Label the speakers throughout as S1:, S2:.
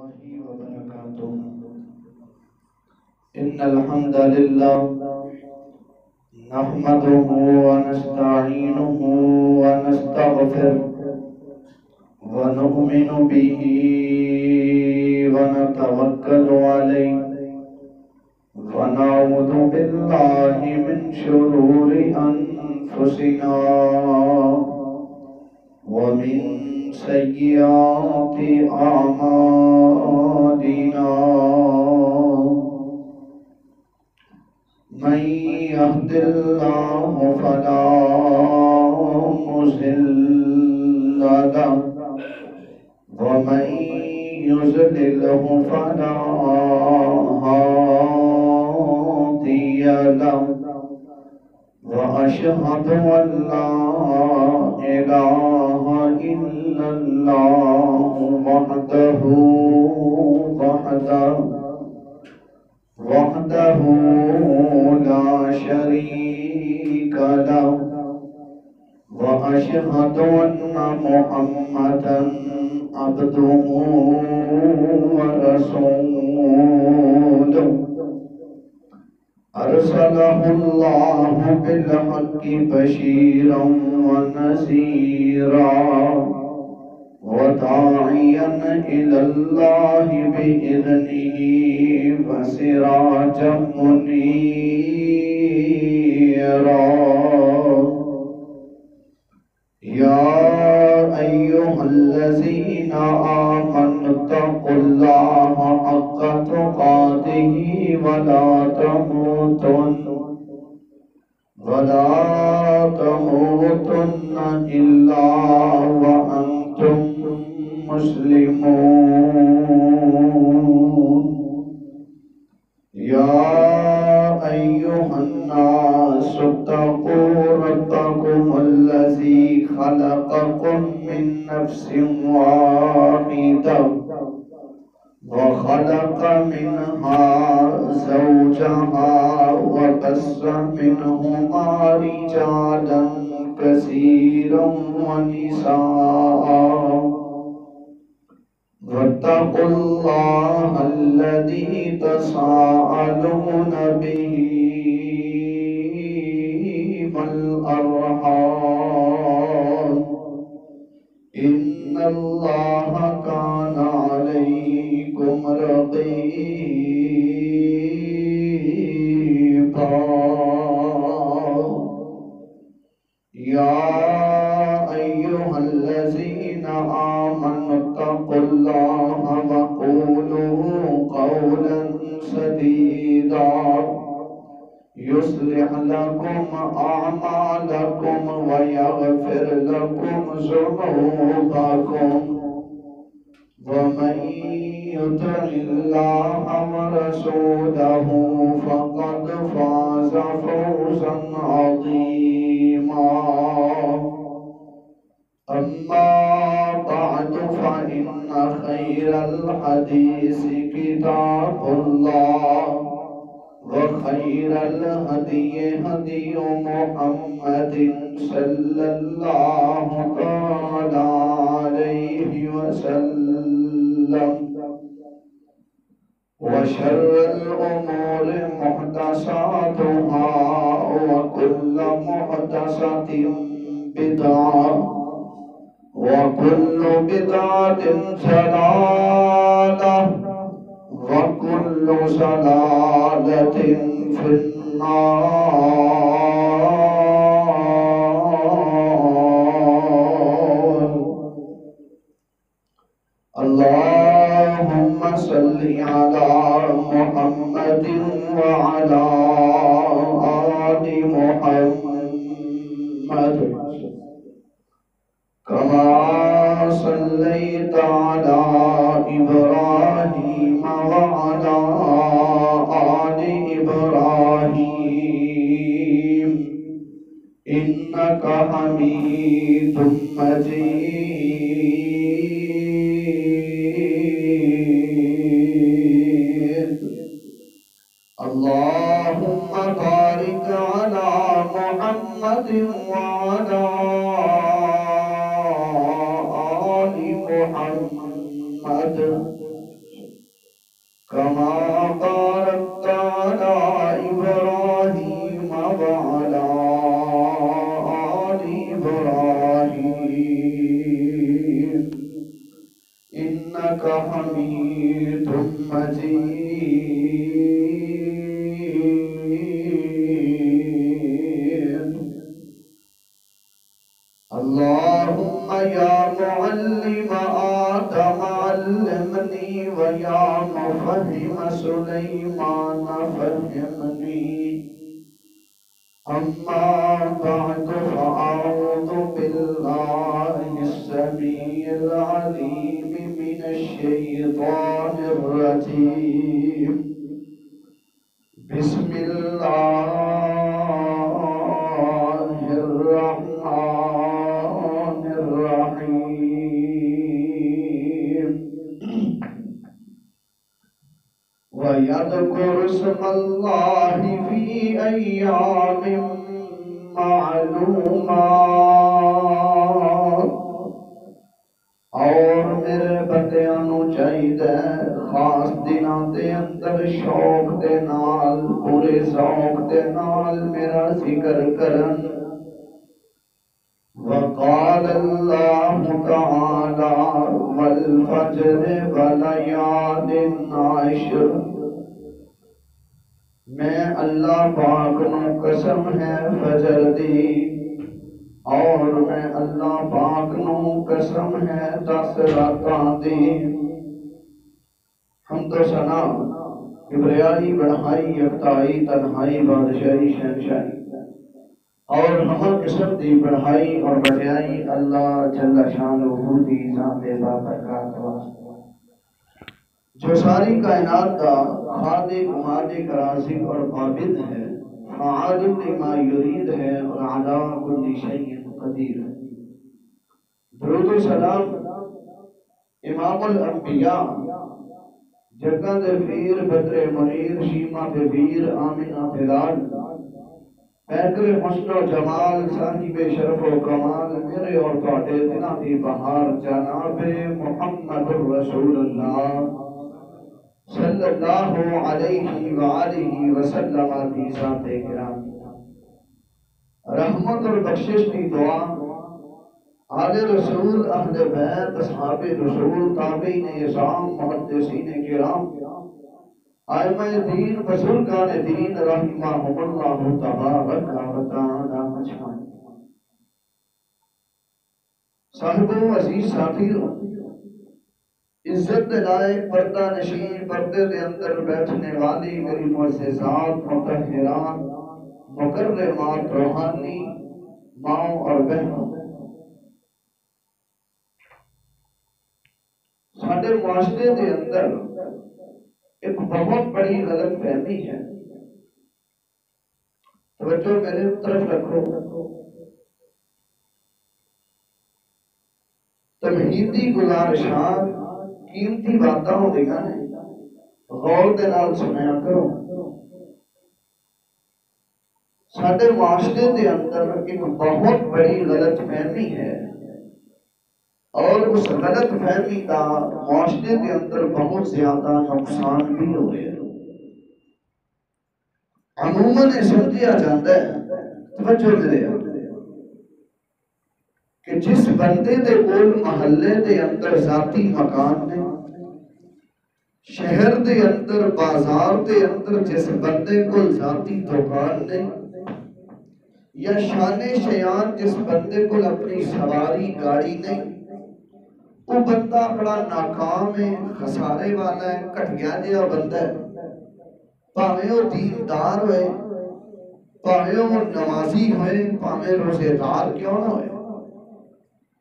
S1: الله وبركاته. إن الحمد لله نحمده ونستعينه ونستغفره ونؤمن به ونتوكل عليه ونعوذ بالله من شرور أنفسنا ومن سيئات أعمالنا. من يهد الله فلا مضل له ومن يضلله فلا هادي له وأشهد أن لا إله إلا الله وحده لا شريك له وأشهد أن محمدا عبده ورسوله أرسله الله بالحق بشيرا ونذيرا وداعيا إلى الله بإذنه وسراجا منيرا. يا أيها الذين آمنوا اتقوا الله حق تقاته ولا تموتن إلا وأنتم مسلمون. يا أيها الناس اتقوا ربكم الذي خلقكم من نفس واحدة وخلق منها زوجها وبث منهما رجالا كثيرا ونساء واتقوا الله الذي تساءلون به والأرحام إن الله كان عليكم رقيبا. يا أيها الذين آمنوا اتقوا الله وقولوا قولا سديدا يصلح لكم أعمالكم ويغفر لكم ذنوبكم ومن يطع الله ورسوله فقد فاز فوزا عظيما. أما بعد فإن خير الحديث كتاب الله وخير الهدي هدي محمد صلى الله عليه وسلم وشر الأمور محدثاتها وكل محدثة بدعة وكل بدعة ضلالة وكل ضلالة في النار. اللهم صل على محمد وعلى آل محمد كما صليت على إبراهيم وعلى آل إبراهيم إنك حميد مجيد. اللهم بارك على محمد وعلى آل محمد كما باركت على إبراهيم وعلى آل إبراهيم إنك حميد مجيد. اللهم يا معلم آدم علمني ويا مفهم سليمان فهمني. أما بعد فأعوذ بالله السميع العليم من الشيطان الرجيم. بسم الله الرحمن الرحيم. ويذكر اسم الله في أيام معلومات. اور میرے بندیاں نو چاہیے خاص دناں دے اندر شوق دے نال پورے ذوق دے نال میرا ذکر کرن. وقال اللہ تعالی والفجر وليال عشر. میں اللہ پاک نو قسم ہے فجر دی، اور میں اللہ پاک نو قسم ہے 10 راتاں دی. حمد و ثنا، کبریائی، بڑھائی، یکتائی، تنہائی، بادشاہی، شہنشاہی اور ہر قسم دی بڑھائی اور بڑھائی اللہ جل شانہ دی ذات بابرکات واسطے، جو ساری کائنات کا خالق، مالک، رازق اور قابض ہے، فعال لما یرید ہے اور علی کل شیء قدیر ہے. درود و سلام امام الانبیاء، جگہ دے پیر، بدر منیر، شیما دے ویر، آمینہ بلال، پیکر حسن و جمال، صاحب شرف و کمال، میرے اور تواڈے دلاں دی بہار جناب محمد رسول اللہ صلی اللہ علیہ وآلہ وسلم دی ذات کرام. رحمت اور بخشش کی دعا آل رسول، اہل بیت، اصحاب رسول، تابعین اعظام، محدثین کرام، ائمہ دین، بزرگان دین رحمہم اللہ تبارک و تعالی اجمعین. صاحبوں، عزیز ساتھیوں، عزت لائق پردہ نشین پردے دے اندر بیٹھنے والی میری معززات، مطہرات، مکرمات، روحانی ماں اور بہنوں، ساڈے معاشرے دے اندر ایک بہت بڑی غلط فہمی ہے. توجہ میرے طرف رکھو. تمہیدی گزارشات قیمتی باتاں ہوندیاں نے، غور دے نال سنیا کرو. ساڈے معاشرے دے اندر ایک بہت بڑی غلط فہمی ہے، اور اس غلط فہمی کا معاشرے کے اندر بہت زیادہ نقصان بھی ہو رہے ہیں. عموماً سمجھا جاتا ہے، توجہ میرے، کہ جس بندے دے کول محلے دے اندر ذاتی مکان نے، شہر دے اندر، بازار دے اندر جس بندے کول ذاتی دکان نے، یا شان شیان جس بندے کول اپنی سواری گاڑی نہیں، وہ بندہ بڑا ناکام ہے، خسارے والا ہے، گھٹیا جہا بندہ ہے. بھاویں وہ دیندار ہوئے، بھاویں وہ نمازی ہوئے، بھاویں روزے دار کیوں نہ ہوئے،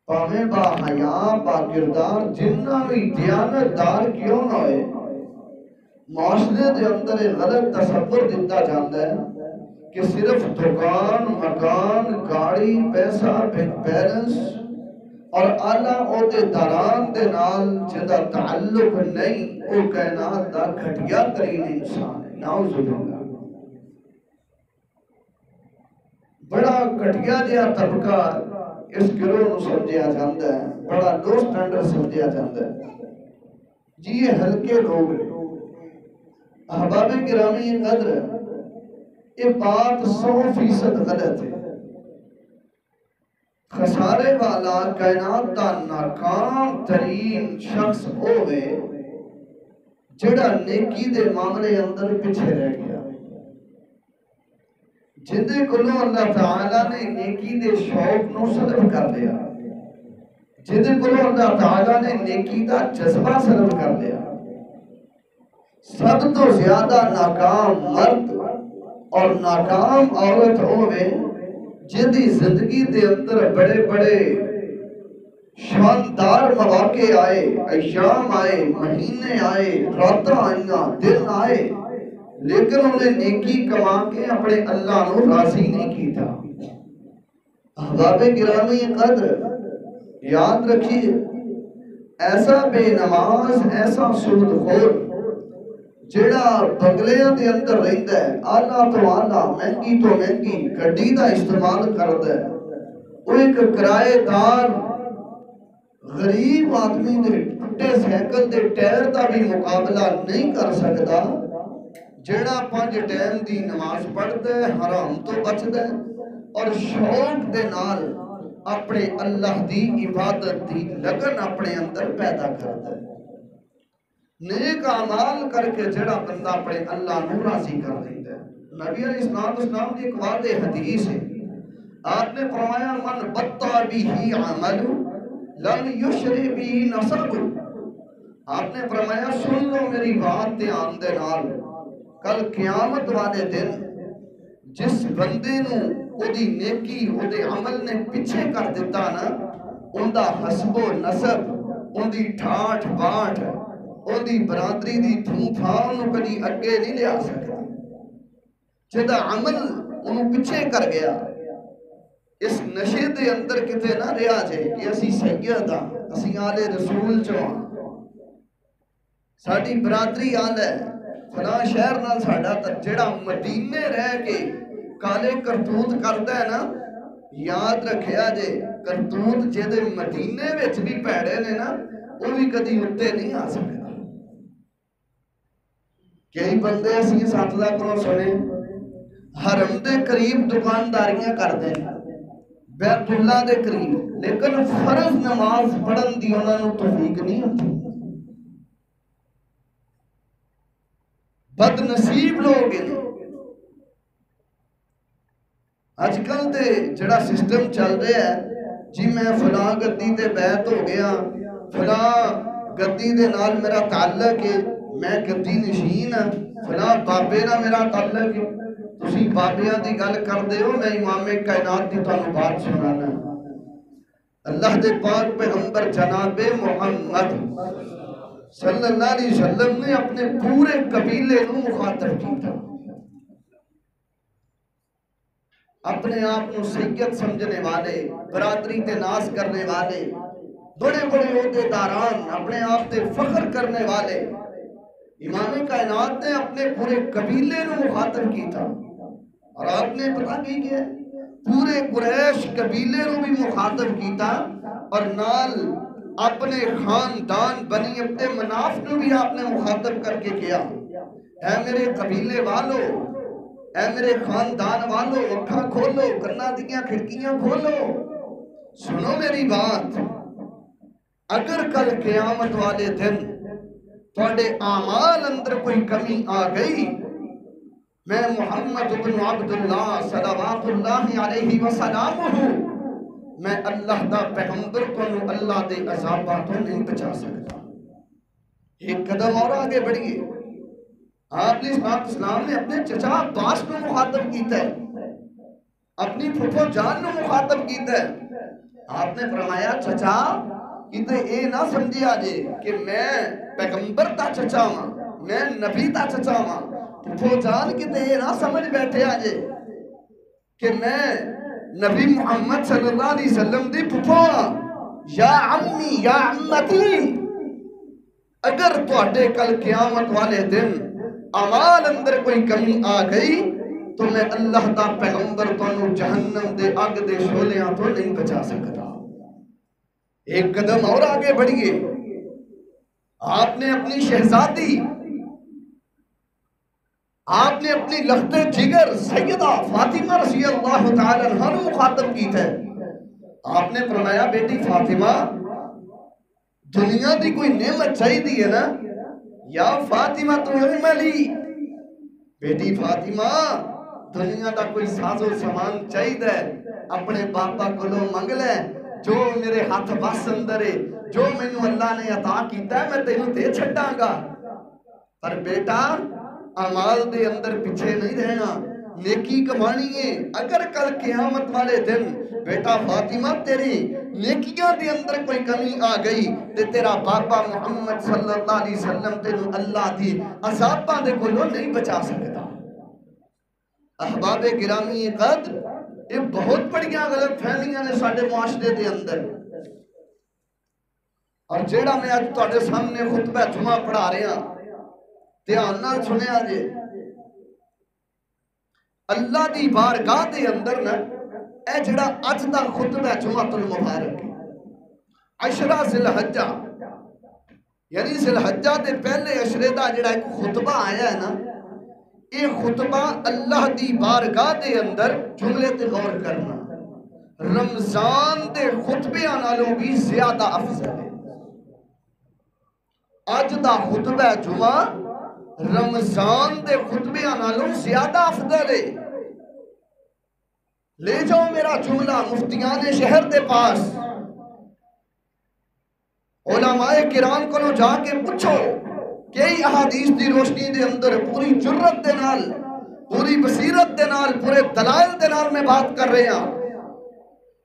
S1: بھاویں با حیا، با کردار، جنہ بھی دیانت دار کیوں نہ ہوئے، معاشرے دے اندر غلط تصور دیتا جاتا ہے کہ صرف دکان، مکان، گاڑی، پیسہ، بینک بیلنس اور اعلیٰ عہدیداران دے نال جدا تعلق نہیں، وہ کائنات دا گھٹیا ترین انسان ہے. نعوذ باللہ. بڑا گھٹیا جہا طبقہ اس گروہ نو سمجھا جاتا ہے، بڑا لو سٹینڈرڈ سمجھا جاتا ہے. جی یہ ہلکے لوگ ہیں، احباب گرامی قدر، یہ بات 100% غلط ہے۔ خسارے والا کائنات دا ناکام ترین شخص ہوئے جڑا نیکی دے معاملے اندر پیچھے رہ گیا، جندے کلوں اللہ تعالیٰ نے نیکی دے شوق نو سلب کر لیا، جندے کلوں اللہ تعالیٰ نے نیکی دا جذبہ سلب کر لیا۔ سب تو زیادہ ناکام مرد اور ناکام عورت ہوئے جدی زندگی دے اندر بڑے بڑے شاندار مواقع آئے، ایام آئے، مہینے آئے، راتاں آئیاں، دن آئے، لیکن انہیں نیکی کما کے اپنے اللہ نو راضی نہیں کیتا۔ احباب گرامی قدر، یاد رکھیے، ایسا بے نماز، ایسا سود خور جڑا بنگلیاں دے اندر رہندا ہے، آلہ تو آلہ، مہنگی تو مہنگی گڈی دا استعمال کردا ہے، وہ ایک کرائے دار غریب آدمی دے ٹوٹے سائیکل دے ٹائر دا بھی مقابلہ نہیں کر سکدا، جڑا 5 ٹائم دی نماز پڑھدا ہے، حرام تو بچدا ہے اور شوق دے نال اپنے اللہ دی عبادت دی لگن اپنے اندر پیدا کردا ہے۔ نیک اعمال کر کے جڑا بندہ اپنے اللہ نو راضی کر دیتا ہے۔ نبی علیہ السلام کی ایک واضح حدیث ہے، آپ نے فرمایا من بطا بھی عمل لم یشرع بھی نسب۔ آپ نے فرمایا سن لو میری بات دھیان دے نال، کل قیامت والے دن جس بندے نو او دی نیکی او دے عمل نے پیچھے کر دیتا نا، ان دا حسب و نسب، ان دی ٹھاٹ باٹ، ان دی برادری دی تھوں تھاں انہوں کدی اگے نہیں لیا سکتا، جدا عمل انہوں پیچھے کر گیا۔ اس نشے دے اندر کتے نہ رہا جائے کہ اسی سید ہاں، اسی آل رسول چوہاں، ساڑی برادری آل ہے، فلاں شہر نال ساڑا جڑا مدینے رہ کے کالے کرتوت کرتا ہے نا، یاد رکھیا جے کرتوت جدے مدینے وچ بھی پیڑے نے نا، وہ بھی کدی اتے نہیں آ سکتا۔ کئی بندے اسی ساتھدہ کرو سنے حرم دے قریب دکانداریاں کر دیں، بیت اللہ دے قریب، لیکن فرض نماز پڑھن دی انہوں نے توفیق نہیں ہوتی۔ بد نصیب لوگ ہیں۔ آج کل دے جڑا سسٹم چل رہا ہے جی میں فلاں گدی تے بیعت ہو گیا، فلاں گدی دے نال میرا تعلق ہے، میں گدی نشین ہاں، فلاں بابے نہ میرا تعلق ہے، تسی بابیاں دی گل کر دے ہو، میں امام کائنات دی تانوں بات سنانا۔ اللہ دے پاک پیغمبر جناب محمد صلی اللہ علیہ وسلم نے اپنے پورے قبیلے نو مخاطب کیتا، اپنے آپ نو سید سمجھنے والے، برادری تے ناز کرنے والے، بڑے بڑے عہدے داران، اپنے آپ تے فخر کرنے والے، امام کائنات نے اپنے پورے قبیلے نو مخاطب کیتا، اور آپ نے پتہ کی کہ پورے قریش قبیلے نو بھی مخاطب کیتا، اور نال اپنے خاندان بنی عبد مناف نو بھی آپ نے مخاطب کر کے کیا، اے میرے قبیلے والو، اے میرے خاندان والو، اکھا کھولو، کرنا دیاں کھڑکیاں کھولو، سنو میری بات، اگر کل قیامت والے دن تھوڑے اعمال اندر کوئی کمی آ گئی، میں محمد بن عبداللہ صلوات اللہ علیہ وسلم ہوں، میں اللہ دا پیغمبر کو اللہ دے عذاباتوں نہیں بچا سکتا۔ ایک قدم اور آگے بڑھئے، آپ نے اسلام نے اپنے چچا عباس کو مخاطب کیتا ہے، اپنی پھپھو جان کو مخاطب کیتا ہے، آپ نے فرمایا چچا کتے اے نہ سمجھی آجے کہ میں پیغمبر تا چچا ہاں، میں نبی تا چچا ہاں، پھپھو جان کتے اے نہ سمجھ بیٹھے آجے کہ میں نبی محمد صلی اللہ علیہ وسلم دی پھپھو ہاں، یا عمی یا عمتی، اگر تو اٹھے کل قیامت والے دن اعمال اندر کوئی کمی آ گئی تو میں اللہ دا پیغمبر تو جہنم دے آگ دے شولیاں تو نہیں بچا سکتا۔ ایک قدم اور آگے بڑھئے، آپ نے اپنی شہزادی آپ نے اپنی لخت جگر سیدہ فاطمہ رضی اللہ تعالی عنہ کو مخاطب کی تھے. آپ نے فرمایا بیٹی فاطمہ دنیا دی کوئی نعمت چاہیے نا یا فاطمہ تمہیں ملی. بیٹی فاطمہ دنیا دا کوئی ساز و سامان چاہیے اپنے باپا کو منگ لے جو میرے ہاتھ بس اندر ہے جو مینوں اللہ نے عطا کیتا ہے میں تینوں دے چھڈاں گا. پر بیٹا اعمال دے اندر پیچھے نہیں رہنا نیکی کمانی ہے. اگر کل قیامت والے دن بیٹا فاطمہ تیری نیکیاں دے اندر کوئی کمی آ گئی تے تیرا بابا محمد صلی اللہ علیہ وسلم تینوں اللہ دی عذاباں دے کولوں نہیں بچا سکتا. احباب گرامی قدر یہ بہت بڑیاں غلط فہمیاں نے ساڈے معاشرے دے اندر. اور جیڑا میں اج تواڈے سامنے خطبہ جمعہ پڑھا رہا دھیان نال سنیا جے. اللہ دی بارگاہ دے اندر نا اے جڑا اج دا خطبہ جمعہ المبارک عشرہ ذی الحجہ یعنی ذی الحجہ دے پہلے عشرے دا جڑا ایک خطبہ آیا ہے نا یہ خطبہ اللہ دی بارگاہ دے اندر جملے تے غور کرنا رمضان دے خطبے نالوں بھی زیادہ افضل ہے. اج دا خطبہ جمعہ رمضان دے خطبے نالوں زیادہ افضل ہے. لے جاؤ میرا جملہ مفتیان شہر دے پاس علماء کرام کو جا کے پوچھو کئی احادیث دی روشنی دے اندر پوری جرت دے نال پوری بصیرت دے نال پورے دلائل دے نال میں بات کر رہے ہیں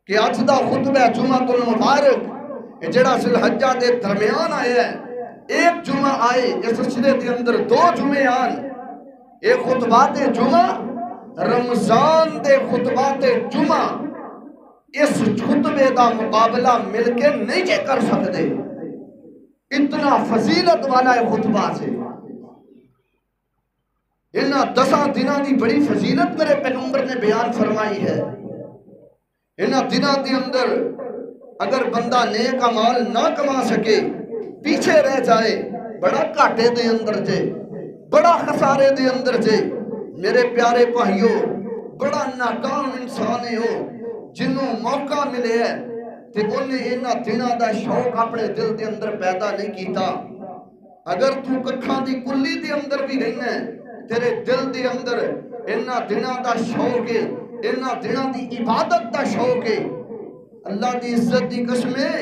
S1: کہ اج دا خطبہ جمعہ المبارک جڑا ذی الحجہ دے درمیان آیا ہے ایک جمعہ آئے اس عشرے دے اندر دو جمعے آن ایک خطبات جمعہ رمضان دے خطبات جمعہ اس خطبے دا مقابلہ مل کے نہیں جے کر سکتے. اتنا فضیلت والا ہے خطبہ سے. انہاں 10 دنوں دی بڑی فضیلت میرے پیغمبر نے بیان فرمائی ہے. انہاں دنوں دے اندر اگر بندہ نیک اعمال نہ کما سکے پیچھے رہ جائے بڑا گھاٹے دے اندر جے بڑا خسارے دے اندر جے. میرے پیارے بھائیو بڑا ناکام انسان ہے ہو جنہوں موقع ملے ہے تے انہیں انہاں دنوں دا شوق اپنے دل دے اندر پیدا نہیں کیتا. اگر تو ککھاں دی کلی دے اندر بھی رہنا ہے تیرے دل دے اندر انہاں دنوں دا شوق ہے انہاں دنوں دی عبادت دا شوق ہے. اللہ دی عزت دی قسم ہے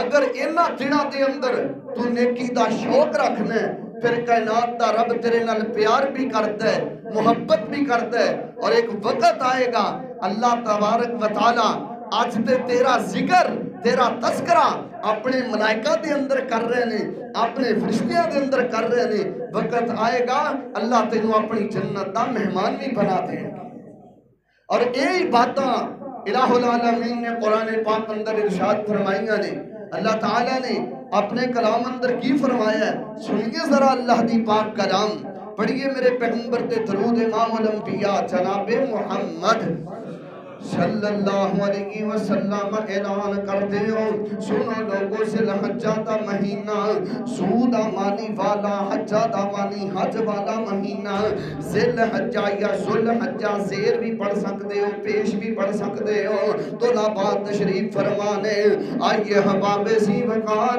S1: اگر انہاں دنوں دے اندر تو نیکی دا شوق رکھنا ہے پھر کائنات دا رب تیرے نال پیار بھی کرتا ہے محبت بھی کرتا ہے. اور ایک وقت آئے گا اللہ تبارک و تعالی آج تے تیرا ذکر تیرا تذکرہ اپنے ملائکہ دے اندر کر رہے ہیں اپنے فرشتیاں دے اندر کر رہے ہیں. وقت آئے گا اللہ تینوں اپنی جنت دا مہمان بھی بنا دے. اور یہی باتاں الہ العالمین نے قرآن پاک اندر ارشاد فرمائیاں نے. اللہ تعالیٰ نے اپنے کلام اندر کی فرمایا ہے سنیے ذرا اللہ دی پاک کلام پڑھیے میرے پیغمبر تے درود امام الانبیاء جناب محمد صلی اللہ علیہ وسلم اعلان کرتے ہو سنو لوگوں ذی الحجہ دا مہینہ سود مانی والا حجہ دا مانی حج والا مہینہ ذی الحجہ یا ذو الحجہ زیر بھی پڑھ سکتے ہو پیش بھی پڑھ سکتے ہو. تو لابات تشریف فرمانے آئیے حباب سی وقار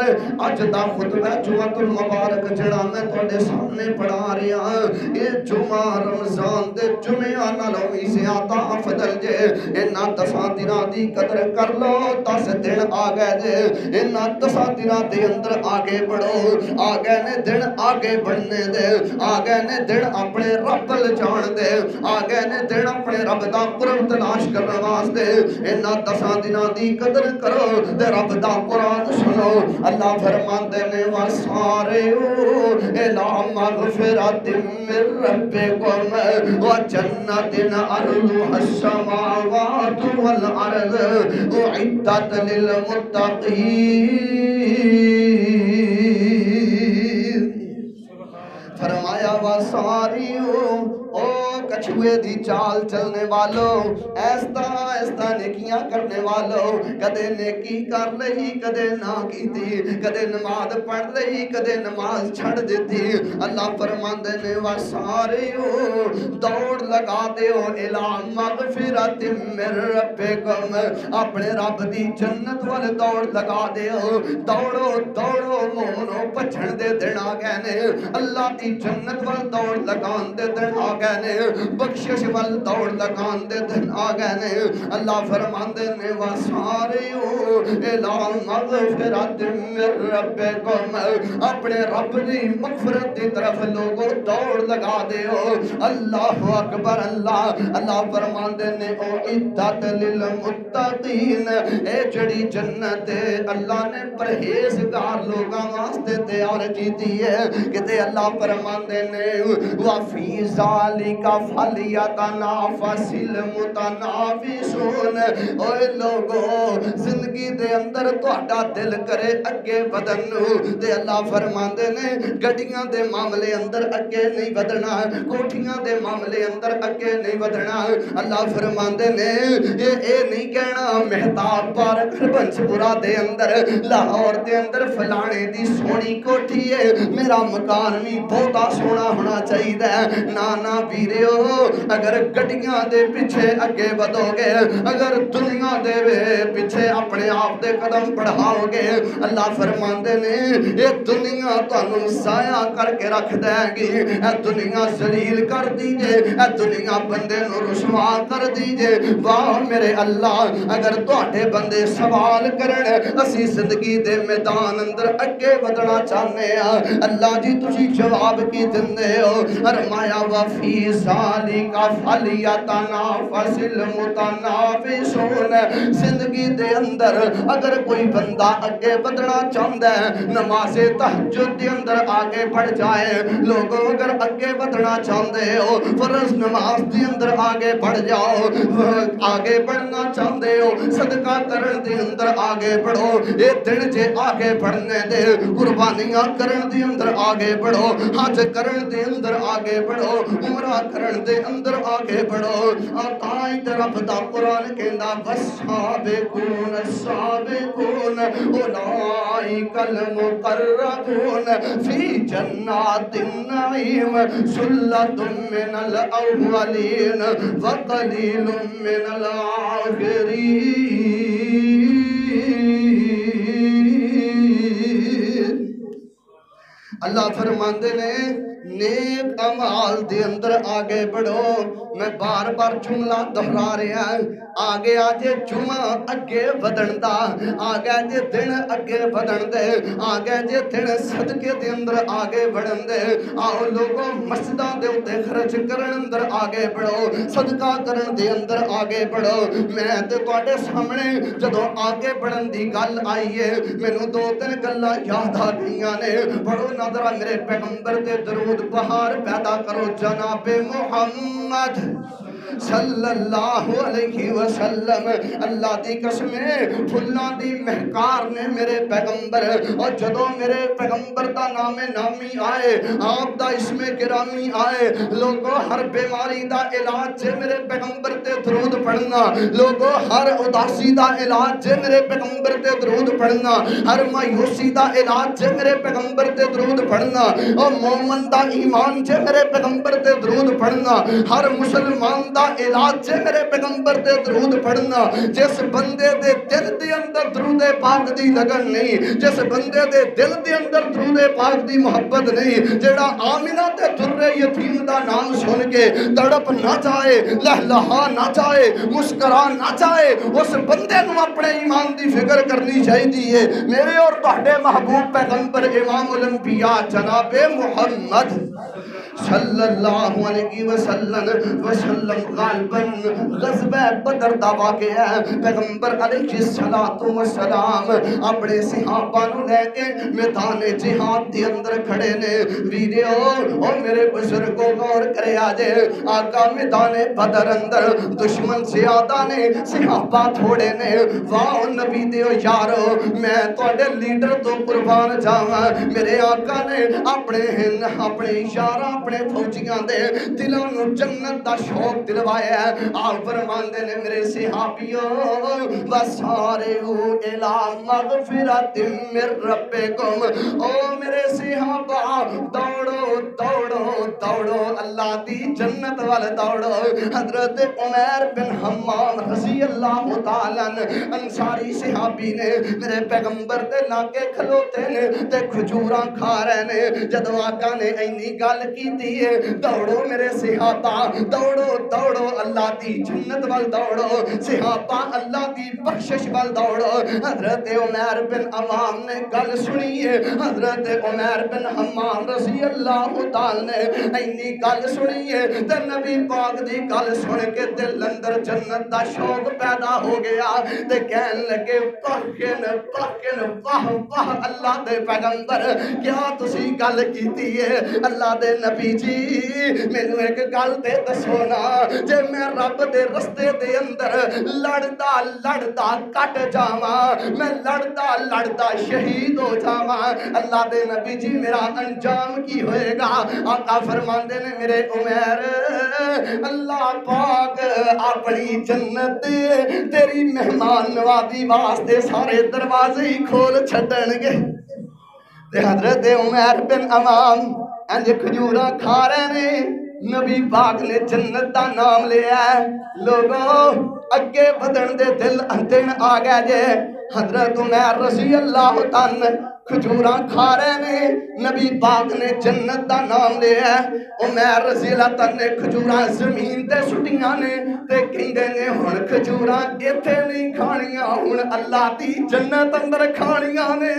S1: اج دا خطبہ جمعہ المبارک جڑا میں تھوڑے سامنے پڑھا رہا یہ جمعہ رمضان دے جمعہ نالوں بھی زیادہ افضل جے. انہاں 10 دنوں دی قدر کر لو 10 دن آ گئے جے انہاں 10 دنوں دے اندر آگے بڑھو آگے نے دن آگے بڑھنے دے آگے نے دن اپنے رب ل جان دے آگے نے دن اپنے رب دا قرب تلاش کرنے واسطے انہاں 10 دنوں دی قدر کرو تے رب دا قرآن سنو. اللہ فرماندے نے وسارعوا الی مغفرۃ من ربکم وجنۃ عرضها السماوات والارض اعدت للمتقین. فرمایا وساریو او کچھوے دی چال چلنے والوں، ایستا ایستا نیکیاں کرنے والوں، کدے نیکی کر لئی کدے نہ کیتی، کدے نماز پڑھ لئی کدے نماز چھڑ دیتی۔ اللہ فرماندے نے وَسَارِعُوا دوڑ لگا دیو اِلَىٰ مَغْفِرَةٍ مِّن رَبِّکُم، اپنے رب دی جنت وال دوڑ لگا دیو۔ دوڑو دوڑو مومنو، پچھن دے دن آ گئے نے، اللہ دی جنت وال دوڑ لگان دے دن آ گئے نے، بخشش وال دوڑ لگان دے دن آ گئے نے۔ اللہ فرماندے نے وَسَارِعُوا اِلَىٰ مَغْفِرَةٍ مِّن رَبِّکُم، اپنے رب دی مغفرت دی طرف لوگوں دوڑ لگا دیو۔ اللہ اکبر اللہ۔ اللہ فرماندے نے اُعِدَّتْ لِلْمُتَّقِینَ، اے جڑی جنت اللہ نے پرہیزگار لوگاں واسطے تیار کیتی ہے، کہ اللہ فرماندے نے وَفِي ذَلِكَ فَلْيَتَنَافَسِ الْمُتَنَافِسُونَ، اوے لوگو زندگی دے اندر تہاڈا دل کرے اگے بدن نو، تے اللہ فرماندے نے گڈیاں دے معاملے اندر اگے نہیں بدنا، کوٹھیاں دے معاملے اندر اگے نہیں بدنا۔ اللہ فرماندے نے اے نہیں کہنا مہتاب پارک بنسپورہ دے اندر لاہور دے اندر فلانے دی سونی کوٹھی ہے، میرا مکان بھی بہتا سونا ہونا چاہیے۔ نانا ویریو، اگر گڈیاں دے پیچھے اگے بدو گے، اگر دنیا دے پیچھے اپنے آپ دے قدم بڑھاؤ گے، اللہ فرماندے نے یہ دنیا تانوں ضائع کر کے رکھ دے گی، اے دنیا ذلیل کر دیجے، اے دنیا بندے نو رسوا کر دیجے۔ واہ میرے اللہ، اگر تواڈے بندے سوال کرن اسی زندگی دے میدان اندر اگے ودنا چاہنے ہیں، اللہ جی تسی جواب کی دندے ہو؟ فرمایا وَفِي ذَلِكَ فَلْيَتَنَافَسِ الْمُتَنَافِسُونَ، زندگی دے اندر اگر کوئی بندہ اگے ودنا چاہتا ہے، نماز تہجد دے اندر آگے بڑھ جائے۔ لوگوں اگر اگے ودنا چاہتے ہو، فرض نماز دے اندر آگے بڑھ جاؤ، آگے بڑھنا چاہتے ہو، صدقہ کرن دے اندر آگے بڑھو، اے دن جے آگے بڑھنے دے، قربانیاں کرن دے اندر آگے بڑھو، حج کرن دے اندر آگے بڑھو، عمرہ کرن دے اندر آگے بڑھو۔ تائیں تے رب دا قرآن کہندا وَالسَّابِقُونَ السَّابِقُونَ أُولَئِکَ الْمُقَرَّبُونَ فِی جَنَّاتِ النَّعِیمِ ثُلَّةٌ مِّنَ الْأَوَّلِینَ وَقَلِیلٌ مِّنَ الْآخِرِینَ۔ اللہ فرماندے نے نیک اعمال دے اندر آگے بڑھو۔ میں بار بار جملہ دہرا رہا ہوں، آگے آجے جمعہ اگے ودن دا، آگے جے دن اگے ودن دے، آگے جے دن صدقے دے اندر آگے بڑھن دے۔ آؤ لوگوں مسجدہ دے اتے خرچ کرن اندر آگے بڑھو، صدقہ کرن دے اندر آگے بڑھو۔ میں تے تواڈے سامنے جدوں آگے بڑھن دی گل آئی ہے، مینوں دو تین گلاں یاد آ گئیاں نے۔ پڑھو نا ذرا میرے پیغمبر تے درود بہار پیدا کرو، جناب محمد صلی اللہ علیہ وسلم۔ اللہ دی قسمیں پھلاں دی مہکار نے میرے پیغمبر، اور جدوں میرے پیغمبر دا نام نامی آئے، آپ دا اسم گرامی آئے، لوگوں ہر بیماری دا علاج جے میرے پیغمبر تے درود پڑھنا، لوگوں ہر اداسی دا علاج جے میرے پیغمبر تے درود پڑھنا، ہر مایوسی دا علاج جے میرے پیغمبر تے درود پڑھنا، اور مومن دا ایمان جے میرے پیغمبر تے درود پڑھنا، ہر مسلمان دا علاج جے میرے پیغمبر تے درود پڑھنا۔ جس بندے دے دل دے اندر درود پاک دی لگن نہیں، جس بندے دے دل دے اندر درود پاک دی محبت نہیں، جیڑا آمنہ تے در یتیم دا نام سن کے تڑپ نہ جائے، لہلہا نہ جائے، مسکرا نہ جائے، اس بندے نو اپنے ایمان دی فکر کرنی چاہیے۔ میرے اور تہاڈے محبوب پیغمبر امام الانبیاء جناب محمد صلی اللہ علیہ وسلم غالباً غزوہ بدر دا واقعہ ہے. پیغمبر علیہ السلام اپنے صحابہ نو لے کے میدان جہاد دے اندر کھڑے نے. ویڈیو او میرے بزرگوں غور کرے آجے, آقا میدان بدر اندر دشمن زیادہ نے صحابہ تھوڑے نے. واہ نبی دیو یارو میں توڑے لیڈر تو قربان جاواں. میرے آقا نے اپنے اشارہ اپنے فوجیاں دے دلوں نو جنت دا شوق دلوایا ہے. آپ فرماندے نے میرے صحابیوں وَسَارِعُوا إِلَىٰ مَغْفِرَةٍ مِّن رَّبِّكُمْ. او میرے صحابہ دوڑو دوڑو دوڑو اللہ دی جنت وال دوڑو. حضرت عمیر بن حمام رضی اللہ تعالیٰ انصاری صحابی نے میرے پیغمبر دے لاگے کھلوتے نے تے کھجوراں کھا رہے نے. جدو آقا نے اینی گل کیتی ہے دوڑو میرے صحابہ دوڑو دوڑو اللہ دی جنت وال دوڑو, صحابہ اللہ دی بخشش وال دوڑو. حضرت عمیر بن عوام نے گل سنی ہے. حضرت عمیر بن حمام رضی اللہ تعالی نے اینی گل سنی ہے تے نبی پاک دی گل سن کے دل اندر جنت دا شوق پیدا ہو گیا تے کہن لگے پاکن پاکن واہ واہ اللہ دے پیغمبر کیا تسی گل کیتی ہے. اللہ دے نبی جی مینوں ایک گل تے دسو نا, جے میں رب دے رستے دے اندر لڑدا لڑدا کٹ جاواں, میں لڑدا لڑدا شہید ہو جاواں, اللہ دے نبی جی میرا انجام کی ہوئے گا. آقا فرماندے نے میرے عمیر اللہ پاک اپنی جنت تیری مہمان نوازی واسطے سارے دروازے ہی کھول چھڈن گے. حضرت عمیر بن عوام انج کھجوراں کھا رہے نے. نبی پاک نے جنت دا نام لیا ہے. لوگوں اگے بدن دے دن آ گئے جے. حضرت عمیر رضی اللہ تعالی کھجوراں کھا رہے نے. نبی پاک نے جنت دا نام لیا ہے. عمیر رضی اللہ تعالی نے کھجوراں زمین تے سٹیاں نے تے کہندے نے ہن کھجوراں ایتھے نہیں کھانیاں, ہن اللہ دی جنت اندر کھانیاں نے.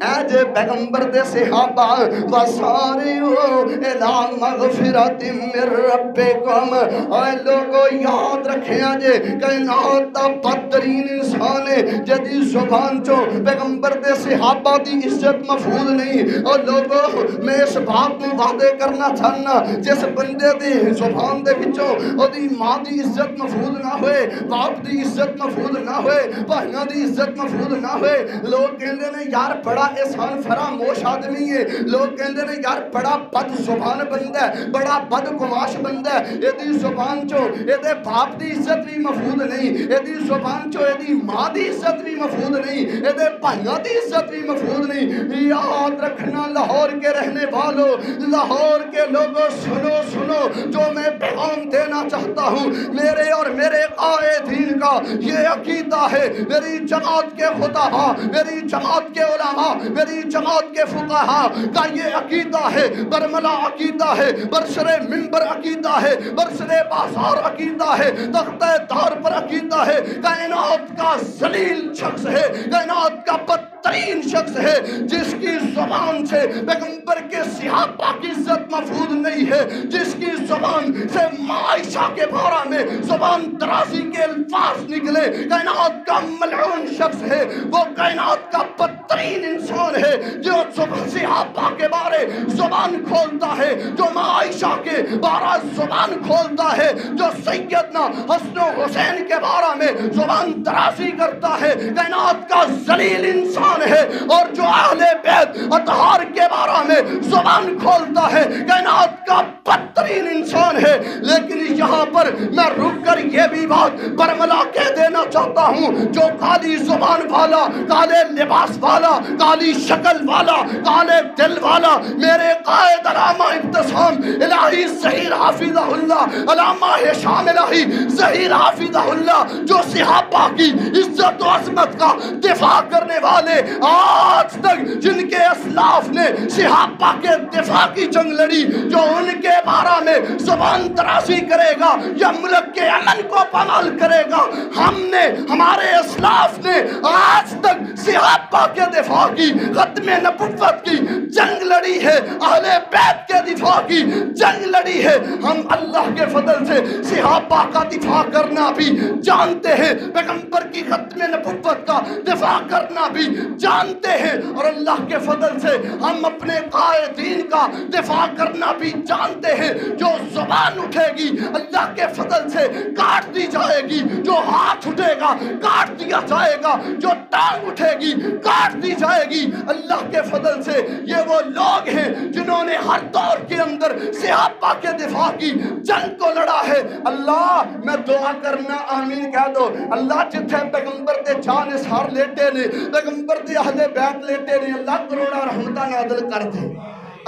S1: اے پیغمبر دے صحابہ وَسَارِعُوا إِلَىٰ مَغْفِرَةٍ مِّن رَّبِّكُمْ. اے لوگو یاد رکھیں جے کائنات دا بدترین انسان ہے جدی زبان چو پیغمبر دے صحابہ دی عزت محفوظ نہیں. اور لوگو میں اس بات میں وعدے کرنا چاہنا جس بندے دی زبان دے وچوں او دی ماں دی عزت محفوظ نہ ہوئے, باپ دی عزت محفوظ نہ ہوئے, بھائیاں دی عزت محفوظ نہ ہوئے, لوگ کہندے نے یار بڑا احسان فراموش آدمی ہے. لوگ کہندے نے یار بڑا بد زبان بندہ ہے, بڑا بد گماش بندہ ہے. ایدی زبان چو ایدے باپ دی عزت بھی محفوظ نہیں, ایدی زبان چو ایدی ماں دی عزت بھی محفوظ نہیں, ایدے بھائیاں دی عزت بھی محفوظ نہیں. یاد رکھنا لاہور کے رہنے والوں, لاہور کے لوگوں سنو سنو جو میں پیغام دینا چاہتا ہوں. میرے اور میرے قائدین کا یہ عقیدہ ہے, میری جماعت کے خطباء, میری جماعت کے علماء, میری جماعت کے فقہاء کا یہ عقیدہ ہے, برملا عقیدہ ہے, برسر منبر عقیدہ ہے, برسر بازار عقیدہ ہے, تختہ دار پر عقیدہ ہے. کائنات کا ذلیل شخص ہے, کائنات کا بدترین شخص ہے جس کی زبان سے پیغمبر کے صحابہ کی عزت محفوظ نہیں ہے, جس کی زبان سے عائشہ کے بارے میں زبان درازی کے الفاظ نکلے. کائنات کا ملعون شخص ہے, وہ کائنات کا بدترین انسان ہے جو صحابہ کے بارے زبان کھولتا ہے, جو عائشہ کے بارے زبان کھولتا ہے, جو سیدنا حسن و حسین کے بارے میں زبان درازی کرتا ہے. کائنات کا ذلیل انسان ہے. اور جو اہل بیت اطہار کے بارے میں زبان کھولتا ہے کائنات کا بدترین انسان ہے. لیکن یہاں پر میں رک کر یہ بھی بات برملا کہہ دینا چاہتا ہوں, جو کالی زبان والا, کالے لباس والا, کالی شکل والا, کالے دل والا, میرے قائد علامہ ابتسام الہی ظہیر حافظہ اللہ, علامہ ہشام الہی ظہیر حافظہ اللہ, جو صحابہ کی عزت و عظمت کا دفاع کرنے والے, آج تک جن کے اسلاف نے صحابہ کے دفاع کی جنگ لڑی, جو ان کے بارے میں زبان درازی کرے گا یا ملک کے امن کو پامال کرے گا. ہم نے, ہمارے اسلاف نے آج تک صحابہ کے دفاع کی, ختم نبوت کی جنگ لڑی ہے, اہل بیت کے دفاع کی جنگ لڑی ہے، ہم اللہ کے فضل سے صحابہ کا دفاع کرنا بھی جانتے ہیں، پیغمبر کی ختم نبوت کا دفاع کرنا بھی جانتے ہیں، اور اللہ کے فضل سے ہم اپنے قائدین کا دفاع کرنا بھی جانتے ہیں۔ جو زبان اٹھے گی اللہ کے فضل سے کاٹ دی جائے گی، جو ہاتھ اٹھے گا کاٹ دیا جائے گا، جو ٹانگ اٹھے گی کاٹ دی جائے گی اللہ کے فضل سے۔ یہ وہ لوگ ہیں جنہوں نے ہر دور کے اندر صحابہ کے دفاع کی جنگ کو لڑا ہے۔ اللہ میں دعا کرنا آمین کہہ دو۔ اللہ جتھے پیغمبر دے جان سار لیٹے نے، پیغمبر دے اہل بیت لیٹے نے، اللہ کروڑا رحمتہ نازل کر دے۔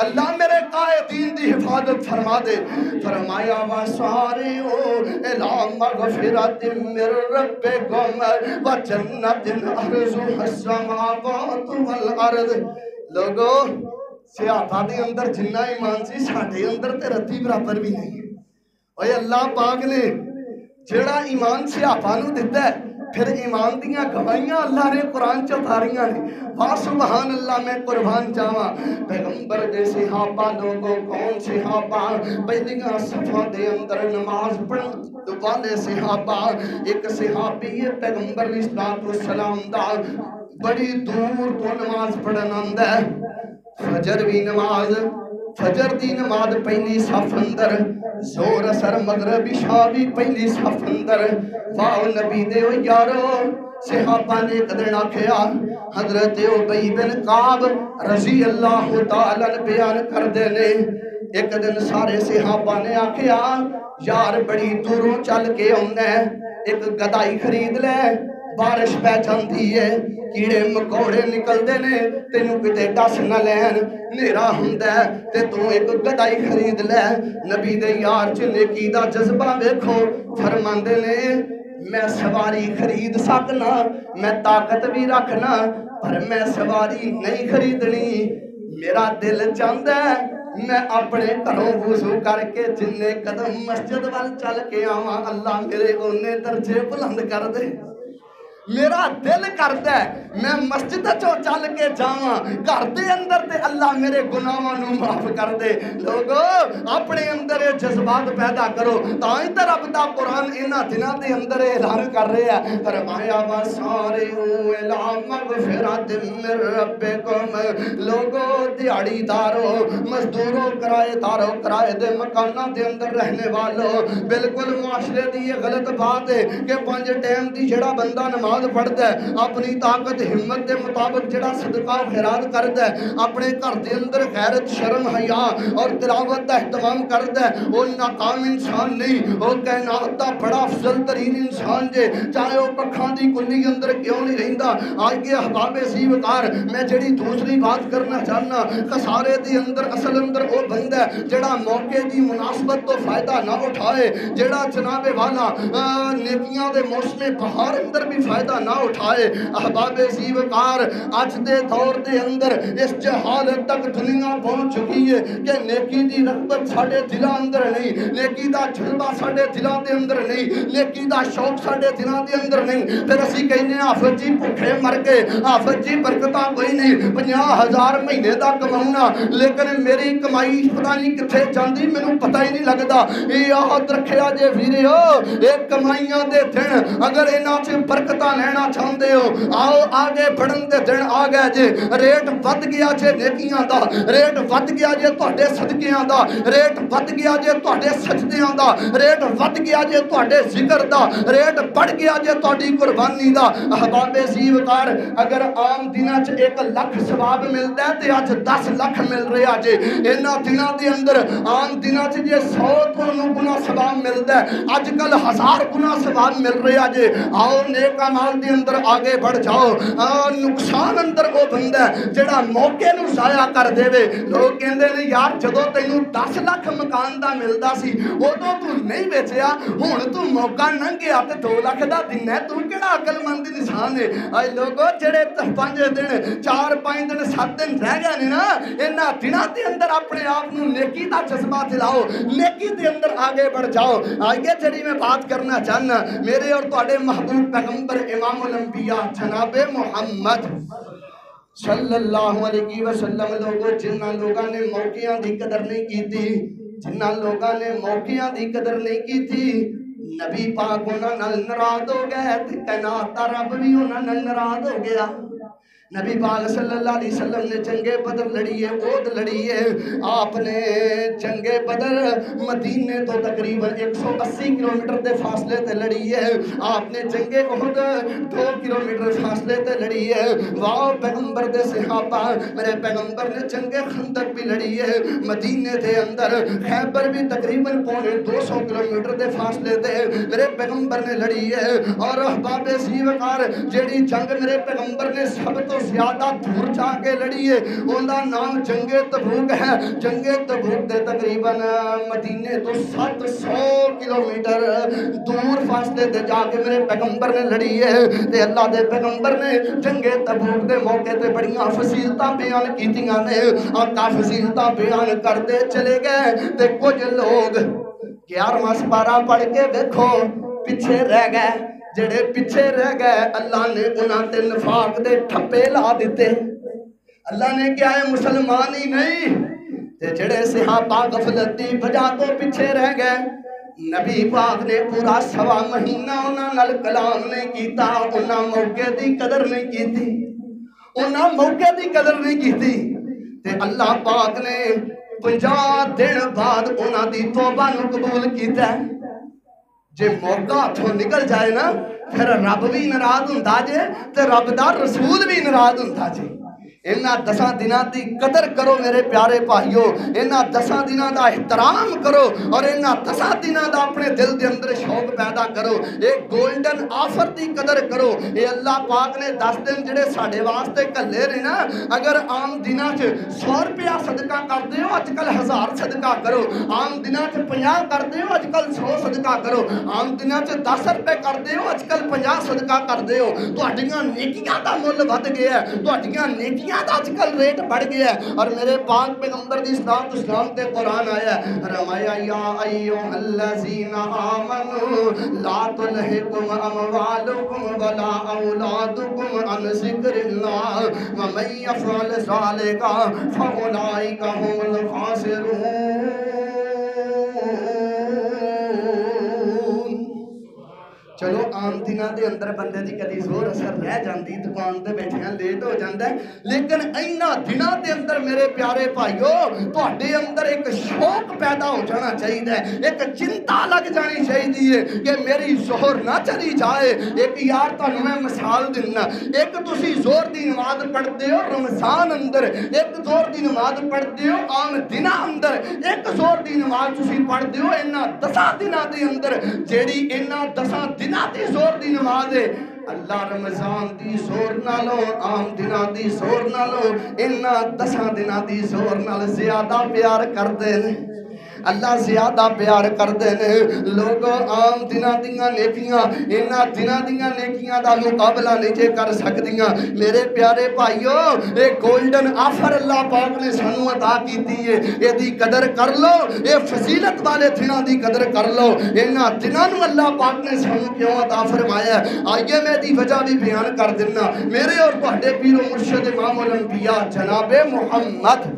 S1: اللہ میرے قائدین دی حفاظت فرما دے۔ فرمایا وَسَارِعُوا إِلَىٰ مَغْفِرَةٍ مِّن رَّبِّكُمْ وَجَنَّةٍ عَرْضُهَا السَّمَاوَاتُ وَالْأَرْضُ۔ لوگو صحابہ دے اندر جنہ ایمان سی ساڈے اندر تے رتی برابر بھی نہیں۔ اوے اللہ پاک نے جڑا ایمان صحابہ نو دتا ہے، پھر ایمان دیاں گواہیاں اللہ نے قرآن چ اتاریاں نے۔ واہ سبحان اللہ، میں قربان جاواں پیغمبر دے صحابہ لوگوں کون صحابہ؟ پہلیاں صفاں دے اندر نماز پڑھن والے صحابہ۔ ایک صحابی ہے پیغمبر علیہ الصلوۃ والسلام دا، بڑی دور تو نماز پڑھن آندا ہے، فجر بھی نماز، فجر دی نماز پہلی صف اندر، زور اثر مغرب عشاء بھی پہلی صف اندر۔ واہ نبی دے یارو، صحابہ نے ایک دن آکھیا، حضرت ابی بن کعب رضی اللہ تعالیٰ بیان کر دے نے، ایک دن سارے صحابہ نے آکھیا یار بڑی دوروں چل کے آنا ہے، ایک گدائی خرید لے، بارش پہ جاندی ہے، کیڑے مکوڑے نکل دے نے، تینوں کتے ڈس نہ لین، نیرا ہوندا ہے تے تو ایک گدائی خرید لے۔ نبی دے یار چ نیکی دا جذبہ ویکھو، فرماندے نے میں سواری خرید سکنا، میں طاقت بھی رکھنا، پر میں سواری نہیں خریدنی۔ میرا دل چاہتا ہے میں اپنے گھروں وضو کر کے جننے قدم مسجد وال چل کے آواں، اللہ میرے اونے درجے بلند کر دے۔ میرا دل کرتا ہے میں مسجد چو چل کے جاواں، گھر دے اندر تے اللہ میرے گناہاں نو معاف کر دے۔ لوگو اپنے اندر جذبات پیدا کرو، تائیں تے رب دا قرآن انہاں دناں دے اندر اعلان کر رہا ہے۔ فرمایا وَسَارِعُوا إِلَىٰ مَغْفِرَةٍ مِّن رَّبِّكُمْ۔ لوگو دیہڑی دارو، مزدوروں، کرائے دارو، کرائے دے مکاناں دے اندر رہنے والوں، بالکل معاشرے دی یہ غلط بات ہے کہ 5 ٹائم دی جڑا بندہ نماز پڑھتا ہے، اپنی طاقت ہمت دے مطابق جڑا صدقہ و خیرات کرتا ہے، اپنے گھر دے اندر غیرت شرم حیا اور تلاوت دا اہتمام کرتا ہے، وہ ناکام انسان نہیں، وہ کائنات دا بڑا افضل ترین انسان جے، چاہے وہ پکھاں دی کلی اندر کیوں نہیں رہندا۔ آج کے احباب سی وقار میں جڑی دوسری بات کرنا چاہنا، خسارے دی اندر اصل اندر وہ بندہ ہے جڑا موقع دی مناسبت تو فائدہ نہ اٹھائے، جڑا جناب والا نیکیاں دے موسم بہار اندر بھی فائدہ نہ اٹھائے۔ احباب زیوکار آج دے دور دے اندر اس جہالت تک دنیا پہنچ چکی ہے کہ نیکی دی رغبت ساڑے دلہ اندر نہیں، نیکی دا جذبہ ساڑے دلہ دے اندر نہیں، نیکی دا شوق ساڑے دلہ دے اندر نہیں۔ پھر اسی کہنے آفت جی بھوکے مر گئے، آفت جی برکتاں کوئی نہیں، 50,000 مہینے دا کماؤنا، لیکن میری کمائی پتہ نہیں کتھے جاندی مینوں پتہ ہی نہیں لگدا۔ یاد رکھیا جے ویریو، ایک کمائیاں دے دن اگر انہاں چ برکتاں لینا چاہندے ہو، آؤ آگے بڑھن دے دن آ گئے جے، ریٹ ود گیا جے نیکیاں دا، ریٹ ود گیا جے تہاڈے صدقیاں دا، ریٹ ود گیا جے تہاڈے سجدیاں دا، ریٹ ود گیا جے تہاڈے ذکر دا، ریٹ بڑھ گیا جے تہاڈی قربانی دا۔ احباب زیوکار اگر عام دناں چ 1 لاکھ ثواب ملدا ہے تے اج 10 لاکھ مل رہا جے۔ انہاں دناں دے اندر عام دناں چ جے 100 گنا ثواب ملدا ہے، اج کل 1000 گنا ثواب مل رہا جے۔ آؤ نیک اعمال دے اندر آگے بڑھ جاؤ۔ نقصان اندر وہ بندہ ہے جڑا موقع نو ضائع کر دے وے۔ لوگ کہندے نے یار جدو تینوں 10 لاکھ مکان دا ملدا سی ادو تو نہیں بیچیا، ہن تو موقع ننگیا تے 2 لاکھ دا دن ہے، تو کیڑا عقل مند انسان ہے؟ اے لوگو جڑے 5 دن 4-5 دن 7 دن رہ گئے نے نا، انہاں دناں دے اندر اپنے آپ نو نیکی دا جذبہ دلاؤ، نیکی دے اندر آگے بڑھ جاؤ۔ آگے جڑی میں بات کرنا چاہنا میرے اور تواڈے محبوب پیغمبر امام الانبیاء جناب محمد صلی اللہ علیہ وسلم لوگوں جنہ لوگوں نے موقعوں کی قدر نہیں کی تھی، جنہ لوگوں نے موقعوں کی قدر نہیں کی تھی، نبی پاک انہاں نال ناراض ہو گئے تے کائنات دا رب بھی انہاں نال ناراض ہو گیا۔ نبی پاک صلی اللہ علیہ وسلم نے جنگ بدر لڑی ہے، احد لڑی ہے۔ آپ نے جنگ بدر مدینے تو تقریباً 180 کلومیٹر دے فاصلے تے لڑی ہے۔ آپ نے جنگ احد 2 کلومیٹر فاصلے تے لڑی ہے۔ واہ پیغمبر دے صحابہ، میرے پیغمبر نے جنگ خندق بھی لڑی ہے مدینے دے اندر۔ خیبر بھی تقریباً پونے 200 کلومیٹر دے فاصلے تے میرے پیغمبر نے لڑی ہے۔ اور احباب سی وقار جیڑی جنگ میرے پیغمبر نے سب تو زیادہ دور جا کے لڑی ہے ان کا نام جنگ تبوک ہے۔ جنگ تبوک دے تقریباً مدینے تو 700 کلومیٹر دور فاصلے تے جا کے میرے پیغمبر نے لڑی ہے۔ تے اللہ دے پیغمبر نے جنگ تبوک دے موقع تے بڑیاں فصیلتاں بیان کیتیاں نے، آقا فصیلتاں بیان کرتے چلے گئے تے کچھ لوگ 11واں سپارہ پڑھ کے دیکھو پیچھے رہ گئے۔ جڑے پیچھے رہ گئے اللہ نے انہاں تے نفاق دے ٹھپے لا دیتے۔ اللہ نے کیا ہے مسلمان ہی نہیں تے جڑے صحابہ غفلت دی وجہ تو پیچھے رہ گئے، نبی پاک نے پورا 1.25 مہینہ انہاں نال کلام نہیں کیتا، انہاں موقع دی قدر نہیں کیتی، انہاں موقع دی قدر نہیں کیتی تے اللہ پاک نے 50 دن بعد انہاں دی توبہ نو قبول کیتا ہے۔ جے موقع ہتھوں نکل جائے نا پھر رب بھی ناراض ہوندا جے تے رب دا رسول بھی ناراض ہوندا جے۔ انہاں 10 دناں دی قدر کرو میرے پیارے بھائیو، انہاں 10 دناں دا احترام کرو اور انہاں 10 دناں دا اپنے دل دے اندر شوق پیدا کرو۔ ایک گولڈن آفر دی قدر کرو۔ اے اللہ پاک نے 10 دن جڑے ساڈے واسطے کلے نے نا، اگر عام دناں چ 100 روپیہ صدقہ کردے ہو اج کل 1000 صدقہ کرو، عام دناں چ 50 کردے ہو اج کل 100 صدقہ کرو، عام دناں چ 10 روپے کردے ہو اج کل 50 صدقہ کردے ہو۔ تہاڈیاں نیکیاں دا مل ود گیا ہے، تہاڈیاں نیکیاں دا اج کل ریٹ بڑھ گیا ہے۔ اور میرے پاک پیغمبر دی اصلاح اسلام تے قرآن آیا ہے، رمایا یا ایھا الذین آمنوا لا تلہکم اموالکم ولا اولادکم عن ذکر اللہ ومن یفعل ذلک فاولئک هم الخاسرون۔ چلو عام دنوں دے اندر بندے دی کدی زور اثر رہ جاندی، دکان تے بیٹھیاں لیٹ ہو جاندا ہے، لیکن اینا دنوں دے اندر میرے پیارے بھائیو تہاڈے اندر ایک شوق پیدا ہو جانا چاہیے، ایک چنتا لگ جانی چاہیے کہ میری ظہر نہ چلی جائے۔ ایک یار تانوں میں مثال دینا، ایک تسی زور دی نماز پڑھتے ہو رمضان اندر، ایک زور دی نماز پڑھتے ہو عام دنوں اندر، ایک زور دی نماز تسی پڑھتے ہو انہاں 10 دنوں دے اندر، جیڑی انہاں 10 دنوں دی زور دی نماز ہے اللہ رمضان دی زور نالوں عام دنوں دی زور نالوں انہاں 10 دنوں دی زور نال زیادہ پیار کردے نے، اللہ زیادہ پیار کردے نے۔ لوگ عام دنوں دیاں نیکیاں انہاں دنوں دیاں نیکیاں دا مقابلہ نہیں جے کر سکدیاں۔ میرے پیارے بھائیو ایک گولڈن آفر اللہ پاک نے سانو عطا کیتی ہے، اے دی قدر کر لو، اے فضیلت والے دنوں دی قدر کر لو۔ انہاں دنوں نو اللہ پاک نے سانو کیوں عطا فرمایا ہے، آئیے میں دی وجہ بھی بیان کر دینا۔ میرے اور تہاڈے پیر و مرشد امام الانبیاء جناب محمد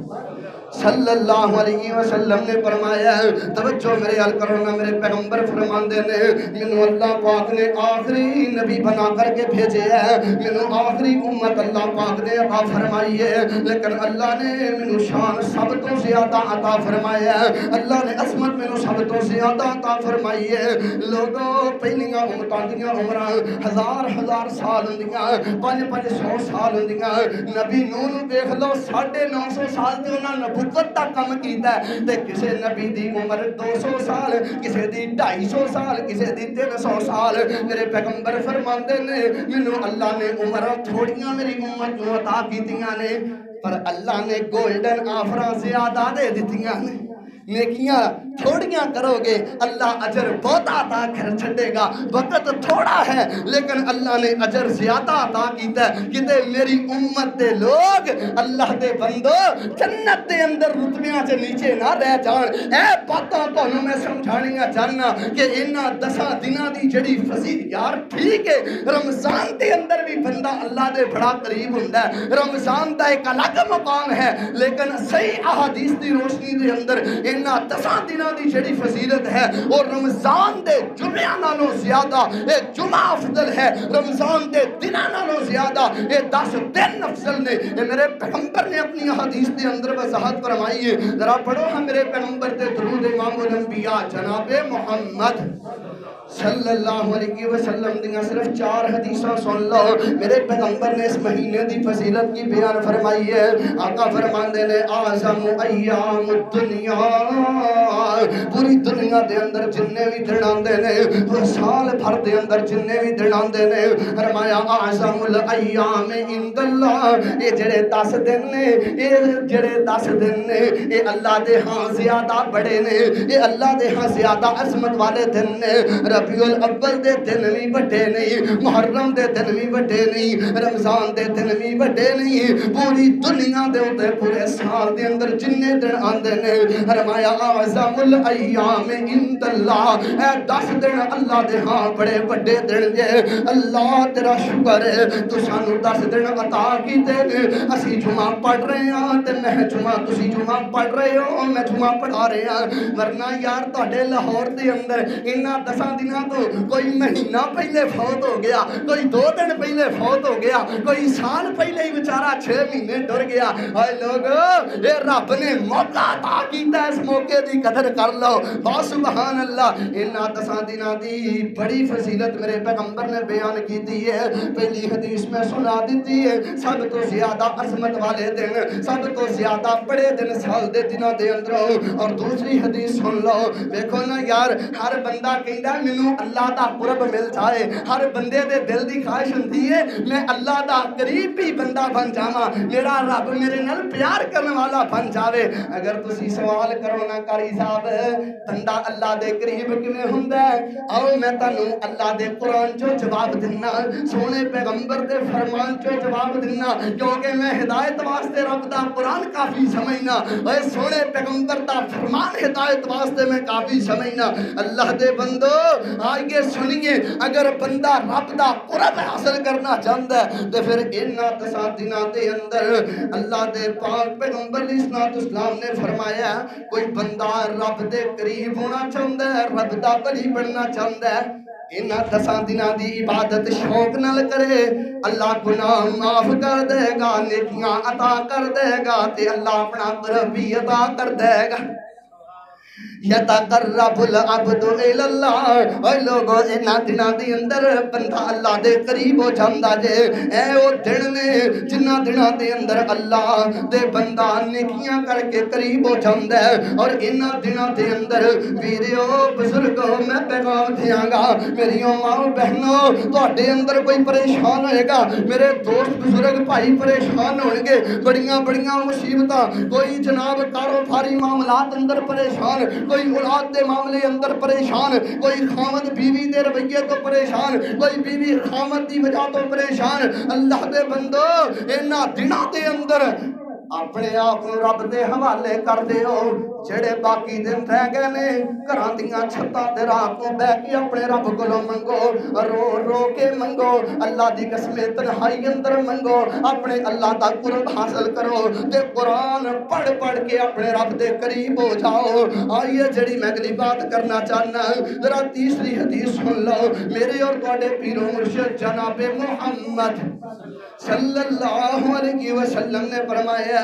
S1: صلی اللہ علیہ وسلم نے فرمایا ہے، توجہ میرے حال کرنا، میرے پیغمبر فرماندے نے منو اللہ پاک نے آخری نبی بنا کر کے بھیجے ہے، منو آخری امت اللہ پاک نے عطا فرمائی ہے، لیکن اللہ نے منو شان سب تو زیادہ عطا فرمایا ہے، اللہ نے عظمت منو سب تو زیادہ عطا فرمائی ہے۔ لوگوں پہلیاں امتاں دیاں عمراں 1000 سال ہوندیاں، 500 سال ہوندیاں، نبی نوح نو دیکھ لو 950 سال تے انہاں نبوت دا کم کیتا ہے، تے کسے نبی دی عمر 200 سال، کسے دی 250 سال، کسے دی 300 سال۔ میرے پیغمبر فرماندے نے منو اللہ نے عمر تھوڑیاں میری امت نو عطا کیتیاں نے، پر اللہ نے گولڈن آفراں زیادہ دے دتیاں نے۔ نیکیاں تھوڑیاں کرو گے اللہ اجر بہت عطا کر چھڑے گا. وقت تھوڑا ہے لیکن اللہ نے اجر زیادہ عطا کیتا ہے کہ میری امت دے لوگ اللہ دے بندو جنت دے اندر رتبیاں سے نیچے نہ رہ جان. اے باتاں تانوں میں سمجھانیاں چاہنا کہ انہاں 10 دناں دی جڑی فضیلت یار ٹھیک ہے رمضان دے اندر بھی بندہ اللہ دے بڑا قریب ہوندا ہے. رمضان دا ایک الگ مقام ہے لیکن صحیح احادیث دی روشنی دے اندر انہاں 10 دناں دی جڑی فضیلت ہے اور رمضان دے جمعہ نالوں زیادہ اے جمعہ افضل ہے. رمضان دے دناں نالوں زیادہ اے 10 دن افضل نے. اے میرے پیغمبر نے اپنی حدیث دے اندر وضاحت فرمائی ہے. ذرا پڑھو ہم میرے پیغمبر دے درود امام الانبیاء جناب محمد صلی اللہ علیہ وسلم دیاں صرف 4 حدیثاں سن لو. میرے پیغمبر نے اس مہینے دی فضیلت کی بیان فرمائی ہے. آقا فرماندے نے اعظم ایام الدنیا پوری دنیا دے اندر جننے بھی دن آندے نے وہ سال بھر دے اندر جننے بھی دن آندے نے فرمایا اعظم الایام عند اللہ یہ جڑے 10 دن نے یہ جڑے 10 دن نے یہ اللہ دے ہاں زیادہ بڑے نے یہ اللہ دے ہاں زیادہ عظمت والے دن نے. ربیع الاول دے دن بھی بڑے نہیں محرم دے دن بھی بڑے نہیں رمضان دے دن بھی بڑے نہیں پوری دنیا دے اوتے پورے سال دے اندر جننے دن آندے نے فرمایا اعظم الایام عند اللہ اے 10 دن اللہ دے ہاں بڑے بڑے دن جے. اللہ تیرا شکر ہے تو سانو 10 دن عطا کیتے نے. اسی جمعہ پڑھ رہے ہاں تے میں جمعہ تسی جمعہ پڑھ رہے ہو میں جمعہ پڑھا رہے ہاں ورنہ یار تہاڈے لاہور دے اندر انہاں 10 دنوں تو کوئی مہینہ پہلے فوت ہو گیا کوئی 2 دن پہلے فوت ہو گیا کوئی سال پہلے ہی بیچارہ 6 مہینے ٹر گیا. اے لوگو اے رب نے موقع عطا کیتا اس موقع دی قدر کر لو. با سبحان اللہ انہاں 10 دنوں دی بڑی فضیلت میرے پیغمبر نے بیان کیتی ہے. پہلی حدیث میں سنا دیتی ہے سب تو زیادہ عظمت والے دن سب تو زیادہ بڑے دن سال دے دنوں دے اندر. اور دوسری حدیث سن لو دیکھو نا یار ہر بندہ کہندا مینوں اللہ دا قرب مل جائے ہر بندے دے دل دی خواہش ہوندی ہے میں اللہ دا قریب بھی بندہ بن جاواں میرا رب میرے نال پیار کرنے والا بن جاوے. اگر تسی سوال کرو نا قاری صاحب بندہ اللہ دے قریب کیویں ہوندا ہے آؤ میں تانوں اللہ دے قرآن چوں جواب دینا سونے پیغمبر دے فرمان چوں جواب دینا کیونکہ میں ہدایت واسطے رب دا قرآن کافی سمجھنا اے سونے پیغمبر دا فرمان ہدایت واسطے میں کافی سمجھنا. اللہ دے بندو آئیے سنیے اگر بندہ رب دا قرب حاصل کرنا چاہتا ہے تو پھر انہاں 10 دنوں دے اندر اللہ دے پاک پیغمبر علیہ الصلوۃ والسلام نے فرمایا کوئی بندہ رب دے قریب ہونا چاہتا ہے رب دا ولی بننا چاہتا ہے انہاں 10 دنوں دی عبادت شوق نال کرے اللہ گناہ معاف کر دے گا نیکیاں عطا کر دے گا تے اللہ اپنا قرب بھی عطا کر دے گا. یتقرب العبد الی اللہ اے لوگو انہاں دناں دے اندر بندہ اللہ دے قریب ہو جاندا جے. اے او دن نے جنہاں دناں دے اندر اللہ دے بندہ نیکیاں کر کے قریب ہو جاندا ہے. اور انہاں دناں دے اندر ویریو بزرگو میں پیغام دیاں گا میریوں ماں بہنوں تہاڈے اندر کوئی پریشان ہوئے گا میرے دوست بزرگ بھائی پریشان ہون گے بڑیاں بڑیاں مصیبتاں کوئی جناب کاروباری معاملات اندر پریشان کوئی اولاد دے معاملے اندر پریشان کوئی خامد بیوی دے رویے تو پریشان کوئی بیوی خامد دی وجہ تو پریشان. اللہ دے بندو انہاں دنوں دے اندر اپنے آپ رب دے حوالے کر دیو جڑے باقی دن رہ گئے نے گھراں دیاں چھتاں تے رات نوں بیٹھ کے اپنے رب کولوں منگو رو رو کے منگو اللہ دی قسم تنہائی اندر منگو اپنے اللہ دا قرب حاصل کرو تے قرآن پڑھ پڑھ کے اپنے رب دے قریب ہو جاؤ. آئیے جڑی میں اگلی بات کرنا چاہنا ذرا تیسری حدیث سن لو میرے اور تواڈے پیر و مرشد جناب محمد صلی اللہ علیہ وسلم نے فرمایا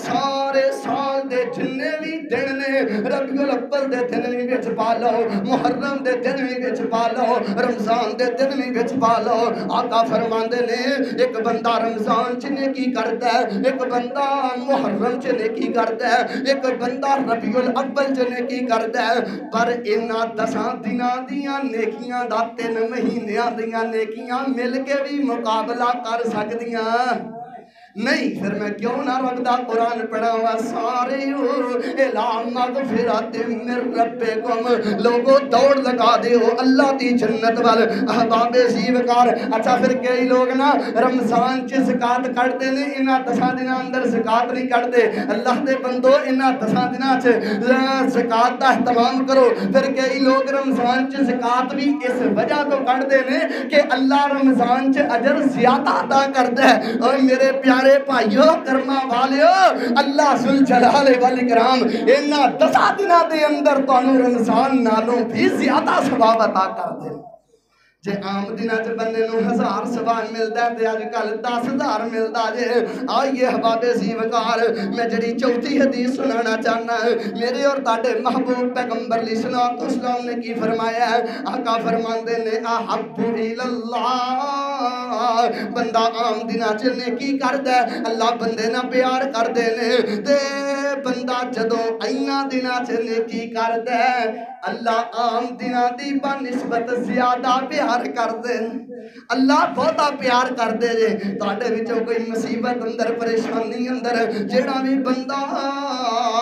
S1: سارے سال دے جننے بھی دن نے ربیع الاول دے دن بھی وچ پا لو محرم دے دن بھی وچ پا لو رمضان دے دن بھی وچ پا لو. آقا فرماندے نے ایک بندہ رمضان چ نیکی کردا ہے ایک بندہ محرم چ نیکی کردا ہے ایک بندہ ربیع الاول چ نیکی کردا ہے پر انہاں 10 دناں دیاں نیکیاں دا 3 مہینیاں دیاں نیکیاں مل کے بھی مقابلہ کر سکدیاں نہیں پھر میں کیوں نہ رب دا قرآن پڑھا ہوا سارے اعلان مغفرت من ربکم لوگوں دوڑ لگا دے ہو اللہ دی جنت وال احباب زیوکار اچھا پھر کئی لوگ نا رمضان چ زکات کٹتے نے انہاں 10 دناں اندر زکات نہیں کٹتے اللہ دے بندو انہاں 10 دناں چ زکات دا اہتمام کرو پھر کئی لوگ رمضان چ زکات بھی اس وجہ تو کٹتے نے کہ اللہ رمضان چ اجر زیادہ عطا کرتا ہے اور میرے پیارے بھائیو کرما والیو اللہ ذوالجلال والاکرام انہاں 10 دناں دے اندر تانوں رمضان نالوں بھی زیادہ ثواب عطا کر دے جے عام دناں چ بندے نوں 1000 ثواب ملدا ہے تے اج کل 10000 ملدا جے آئیے احباب زیوکار میں جڑی چوتھی حدیث سنانا چاہنا میرے اور تاڈے محبوب پیغمبر علیہ الصلوۃ والسلام نے کی فرمایا ہے آقا فرماندے نے احب اللہ بندہ عام دناں چ نیکی کردا ہے اللہ بندے نال پیار کردے نے تے بندہ جدوں اینا دناں چ نیکی کردا ہے اللہ عام دناں دی بنسبت زیادہ پیار کر دے اللہ بہتا پیار کر دے جے تاڑے وچوں کوئی مصیبت اندر پریشانی اندر جیڑا بھی بندہ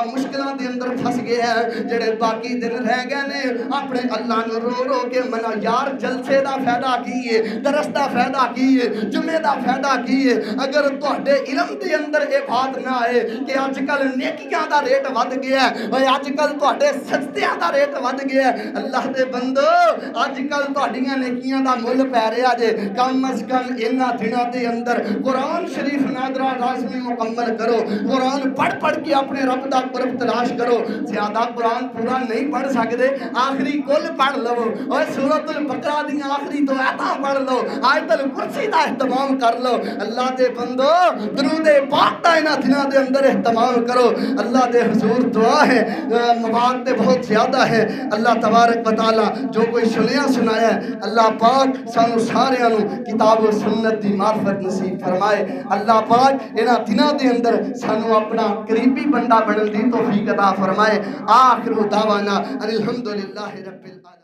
S1: مشکلوں دے اندر پھس گیا ہے جڑے باقی دن رہ گئے نے اپنے اللہ نو رو رو کے منا یار جلسے دا فائدہ کیے درس دا فائدہ کیے جمعے دا فائدہ کیے اگر تواڈے علم دے اندر اے بات نہ آئے کہ اج کل نیکیاں دا ریٹ ود گیا ہے اوے اج کل تواڈے سجدیاں دا ریٹ ود گیا ہے اللہ دے بندو اج کل تواڈیاں نیکیاں دا مل پے رہا جے کم از کم انہاں دناں دے اندر قرآن شریف نادرہ لازمی مکمل کرو قرآن پڑھ کے اپنے رب دا قرب تلاش کرو زیادہ قرآن پورا نہیں پڑھ سکتے آخری کل پڑھ لو اور سورۃ البقرہ دی آخری دو آیتاں پڑھ لو آیت الکرسی دا اہتمام کر لو اللہ دے بندو درود پاک دا انہاں دناں دے اندر اہتمام کرو اللہ دے حضور دعا ہے مواد تے بہت زیادہ ہے اللہ تبارک و تعالی جو کوئی سنیا سنایا ہے اللہ پاک سانو ساریاں نو کتاب و سنت دی معرفت نصیب فرمائے اللہ پاک انہاں دناں دے اندر سانو اپنا قریبی بندہ بنن دی توفیق عطا فرمائے آخر دعوانا الحمدللہ رب العالمین